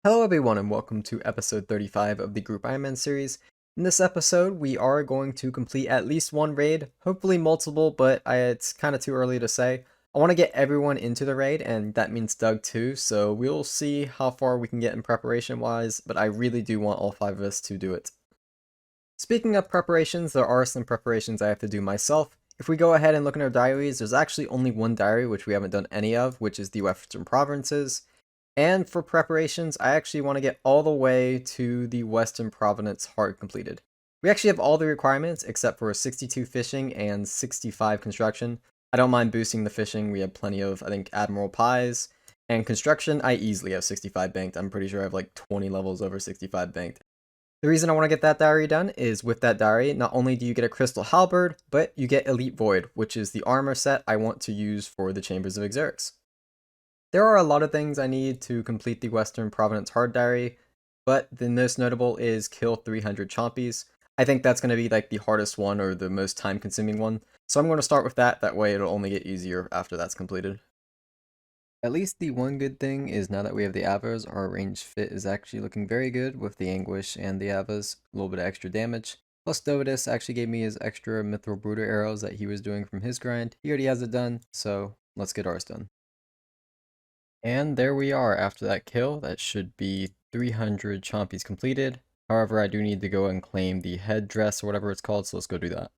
Hello everyone and welcome to episode 35 of the Group Ironman series. In this episode, we are going to complete at least one raid, hopefully multiple, but it's kind of too early to say. I want to get everyone into the raid, and that means Doug too, so we'll see how far we can get in preparation-wise, but I really do want all 5 of us to do it. Speaking of preparations, there are some preparations I have to do myself. If we go ahead and look in our diaries, there's actually only one diary which we haven't done any of, which is the Western Provinces. And for preparations, I actually want to get all the way to the Western Province hard completed. We actually have all the requirements except for 62 fishing and 65 construction. I don't mind boosting the fishing. We have plenty of, I think, Admiral Pies. And construction, I easily have 65 banked. I'm pretty sure I have like 20 levels over 65 banked. The reason I want to get that diary done is with that diary, not only do you get a Crystal Halberd, but you get Elite Void, which is the armor set I want to use for the Chambers of Xerix. There are a lot of things I need to complete the Western Province Hard Diary, but the most notable is kill 300 Chompies. I think that's going to be like the hardest one or the most time consuming one, so I'm going to start with that, that way it'll only get easier after that's completed. At least the one good thing is now that we have the Avas, our range fit is actually looking very good with the Anguish and the Avas, a little bit of extra damage. Plus Dovidus actually gave me his extra Mithril Brooder arrows that he was doing from his grind. He already has it done, so let's get ours done. And there we are after that kill. That should be 300 Chompies completed. However, I do need to go and claim the headdress or whatever it's called, so let's go do that.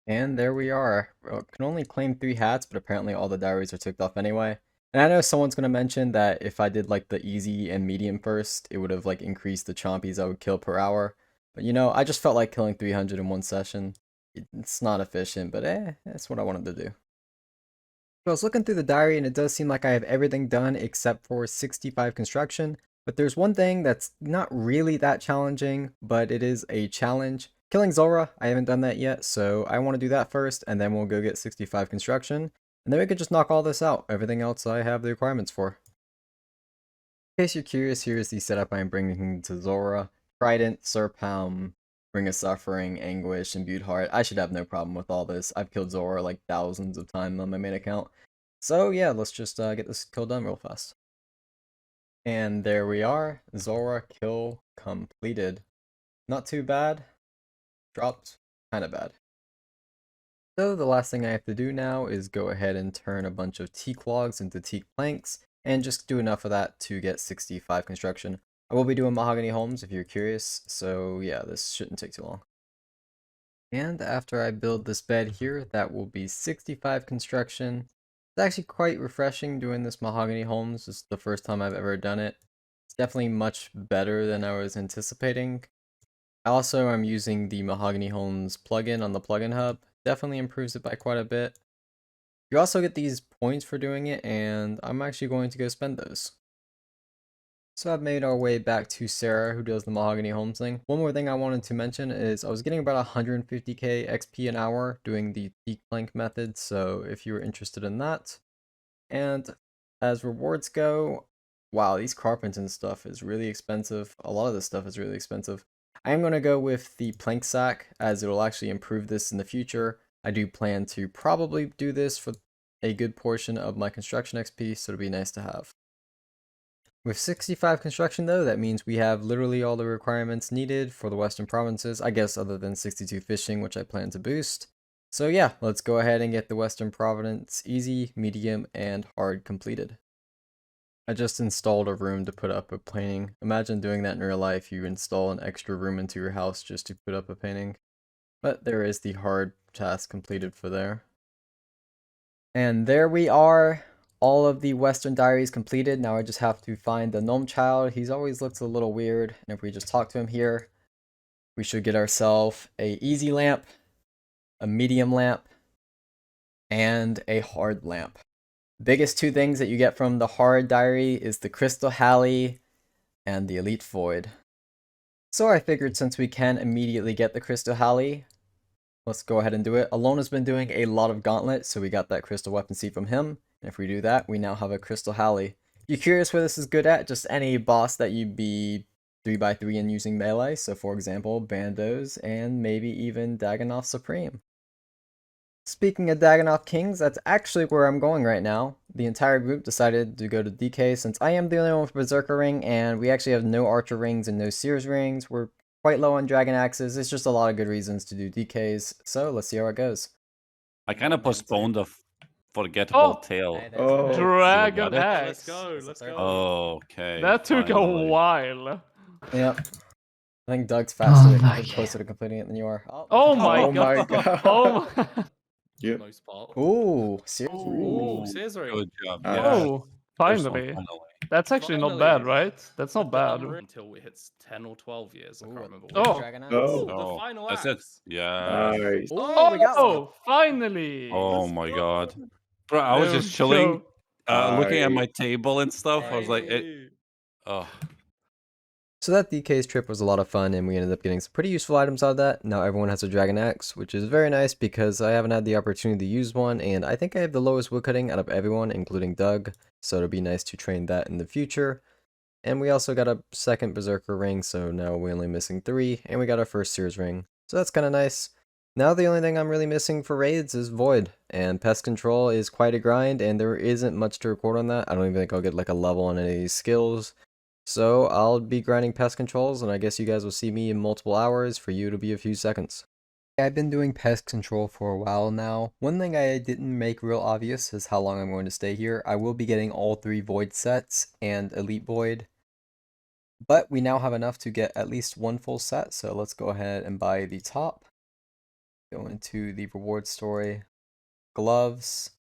And there we are. Well, can only claim 3 hats, but apparently all the diaries are ticked off anyway. And I know someone's going to mention that if I did like the easy and medium first, it would have like increased the Chompies I would kill per hour. But you know, I just felt like killing 300 in one session. It's not efficient, but that's what I wanted to do. So I was looking through the diary and it does seem like I have everything done except for 65 construction, but there's one thing that's not really that challenging, but it is a challenge. Killing Zora, I haven't done that yet, so I want to do that first, and then we'll go get 65 construction, and then we could just knock all this out. Everything else I have the requirements for. In case you're curious, here is the setup I'm bringing to Zora. Trident, Serpalm, Ring of Suffering, Anguish, Imbued Heart. I should have no problem with all this. I've killed Zora like thousands of times on my main account. So yeah, let's just get this kill done real fast. And there we are. Zora kill completed. Not too bad. Dropped kinda bad. So the last thing I have to do now is go ahead and turn a bunch of teak logs into teak planks, and just do enough of that to get 65 construction. I will be doing mahogany homes if you're curious, so yeah, this shouldn't take too long. And after I build this bed here, that will be 65 construction. It's actually quite refreshing doing this mahogany homes. This is the first time I've ever done it. It's definitely much better than I was anticipating. Also, I'm using the Mahogany Homes plugin on the plugin hub. Definitely improves it by quite a bit. You also get these points for doing it, and I'm actually going to go spend those. So I've made our way back to Sarah, who does the Mahogany Homes thing. One more thing I wanted to mention is I was getting about 150k XP an hour doing the Peak Plank method, so if you were interested in that. And as rewards go, wow, these carpets and stuff is really expensive. A lot of this stuff is really expensive. I am going to go with the plank sack, as it will actually improve this in the future. I do plan to probably do this for a good portion of my construction XP, so it'll be nice to have. With 65 construction though, that means we have literally all the requirements needed for the Western Provinces, I guess other than 62 fishing, which I plan to boost. So yeah, let's go ahead and get the Western Province easy, medium, and hard completed. I just installed a room to put up a painting. Imagine doing that in real life, you install an extra room into your house just to put up a painting. But there is the hard task completed for there. And there we are. All of the Western diaries completed. Now I just have to find the gnome child. He's always looks a little weird. And if we just talk to him here, we should get ourselves a easy lamp, a medium lamp, and a hard lamp. Biggest 2 things that you get from the hard diary is the Crystal Halley and the Elite Void. So I figured since we can immediately get the Crystal Halley, let's go ahead and do it. Alona's been doing a lot of Gauntlet, so we got that Crystal Weapon Seed from him. And if we do that, we now have a Crystal Halley. You curious where this is good at? Just any boss that you'd be 3x3 in using melee. So for example, Bandos and maybe even Dagannoth Supreme. Speaking of Dagannoth Kings, that's actually where I'm going right now. The entire group decided to go to DK since I am the only one with Berserker Ring, and we actually have no Archer Rings and no Seers Rings. We're quite low on Dragon Axes. It's just a lot of good reasons to do DKs, so let's see how it goes. I kind of postponed the forgettable tail. Oh, Dragon it? Axe. let's go. Oh, okay. That took a finally. while. Yep. I think Doug's faster, my closer to completing it than you are. Oh my Oh my god. Oh, Yep. Most part. Ooh, Seers Ooh. Ring. Ooh, Caesar. Good job. Uh, Yeah. oh, First one, finally. finally. That's actually not bad, right? That's not bad. Until it hits 10 or 12 years. I can't remember. Oh. which. Dragon Axe. Oh. The final That's axe. it. Yeah. Nice. Oh, we got one. Oh, finally. Oh Let's my go. god. Bro, I was There just we chilling, go. looking at Nice. my table and stuff. I was like, Hey. oh. So that DK's trip was a lot of fun, and we ended up getting some pretty useful items out of that. Now everyone has a Dragon Axe, which is very nice because I haven't had the opportunity to use one, and I think I have the lowest woodcutting out of everyone, including Doug, so it'll be nice to train that in the future. And we also got a second Berserker Ring, so now we're only missing 3, and we got our first Seers Ring. So that's kind of nice. Now the only thing I'm really missing for raids is Void, and Pest Control is quite a grind, and there isn't much to record on that. I don't even think I'll get like a level on any of these skills. So I'll be grinding pest controls, and I guess you guys will see me in multiple hours. For you, it'll be a few seconds. I've been doing pest control for a while now. One thing I didn't make real obvious is how long I'm going to stay here. I will be getting all 3 Void sets and Elite Void. But we now have enough to get at least 1 full set, so let's go ahead and buy the top. Go into the reward story. Gloves.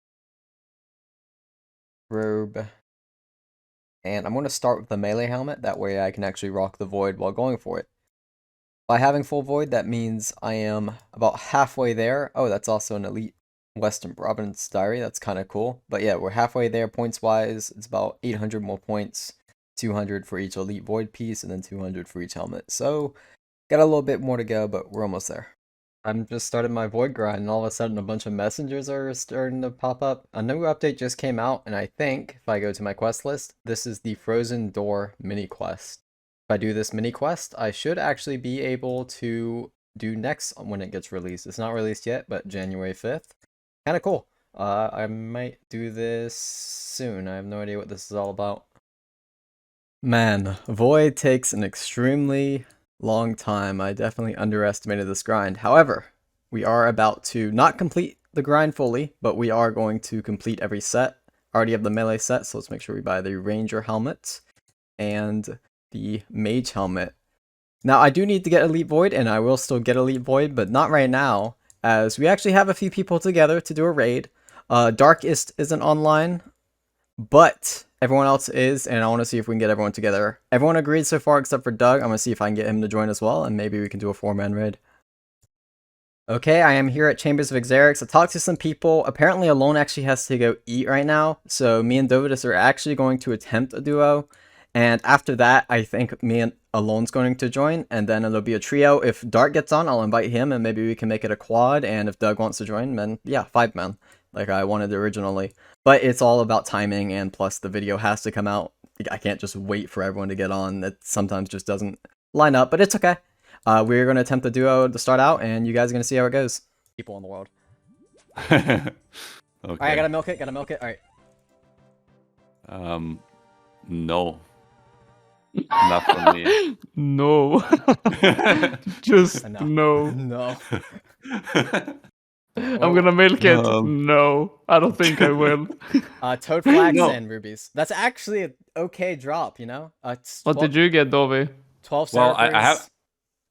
Robe. And I'm going to start with the melee helmet, that way I can actually rock the Void while going for it. By having full Void, that means I am about halfway there. Oh, that's also an Elite Western Province Diary, that's kind of cool. But yeah, we're halfway there points-wise. It's about 800 more points, 200 for each Elite Void piece, and then 200 for each helmet. So, got a little bit more to go, but we're almost there. I'm just started my Void grind, and all of a sudden a bunch of messengers are starting to pop up. A new update just came out, and I think, if I go to my quest list, this is the Frozen Door mini quest. If I do this mini quest, I should actually be able to do next when it gets released. It's not released yet, but January 5th. Kinda cool. I might do this soon. I have no idea what this is all about. Man, Void takes an extremely long time. I definitely underestimated this grind. However, we are about to not complete the grind fully, but we are going to complete every set. I already have the melee set, so let's make sure we buy the Ranger helmet and the Mage helmet. Now, I do need to get Elite Void, and I will still get Elite Void, but not right now, as we actually have a few people together to do a raid. Darkest isn't online, but everyone else is, and I want to see if we can get everyone together. Everyone agreed so far except for Doug. I'm going to see if I can get him to join as well, and maybe we can do a 4-man raid. Okay, I am here at Chambers of Xerix. I talked to some people. Apparently Alone actually has to go eat right now, so me and Dovidus are actually going to attempt a duo. And after that, I think me and Alone's going to join, and then it'll be a trio. If Dart gets on, I'll invite him, and maybe we can make it a quad, and if Doug wants to join, then yeah, 5-man, like I wanted originally. But it's all about timing, and plus the video has to come out. I can't just wait for everyone to get on. That sometimes just doesn't line up, but it's okay. We're going to attempt the duo to start out, and you guys are going to see how it goes. People in the world. Okay. Alright, I gotta milk it, alright. No. Not for me. No. Just No. no. No. I'm gonna milk it. No. I don't think I will. Toad flax No. and rubies. That's actually an okay drop, you know? What did you get, Dovi? 12 Well, I servers. have-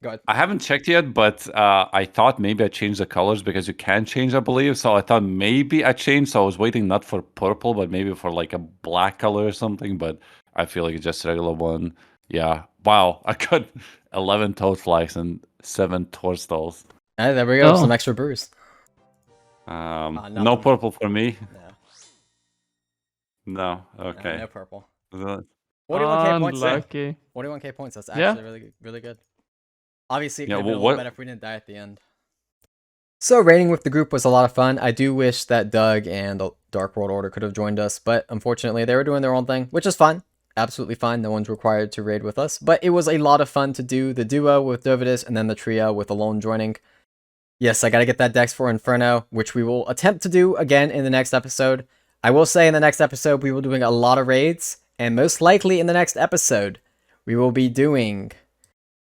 Go ahead. I haven't checked yet, but I thought maybe I changed the colors because you can change, I believe. So I thought maybe I changed. So I was waiting not for purple, but maybe for like a black color or something. But I feel like it's just a regular one. Yeah. Wow. I got 11 toad flags and 7 toadstools. Hey, there we go. Oh. Some extra brews. No nothing. purple for me. No. No. Okay. No purple. The- 41k points. Unlucky. 41k points. That's Yeah. actually really good. Obviously, it could Yeah, have been a well, little what- better if we didn't die at the end. So, raiding with the group was a lot of fun. I do wish that Doug and the Dark World Order could have joined us, but unfortunately, they were doing their own thing, which is fine. Absolutely fine. No one's required to raid with us, but it was a lot of fun to do the duo with Dovidus and then the trio with Alone joining. Yes, I gotta get that Dex for Inferno, which we will attempt to do again in the next episode. I will say in the next episode, we will be doing a lot of raids, and most likely in the next episode, we will be doing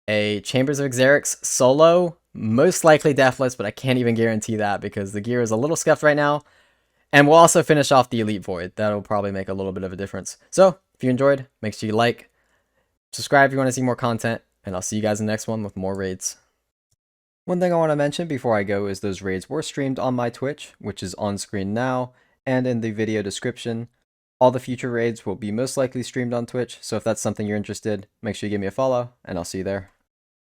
a Chambers of Xerix solo, most likely Deathless, but I can't even guarantee that because the gear is a little scuffed right now. And we'll also finish off the Elite Void. That'll probably make a little bit of a difference. So, if you enjoyed, make sure you like, subscribe if you want to see more content, and I'll see you guys in the next one with more raids. One thing I want to mention before I go is those raids were streamed on my Twitch, which is on screen now, and in the video description. All the future raids will be most likely streamed on Twitch, so if that's something you're interested, make sure you give me a follow, and I'll see you there.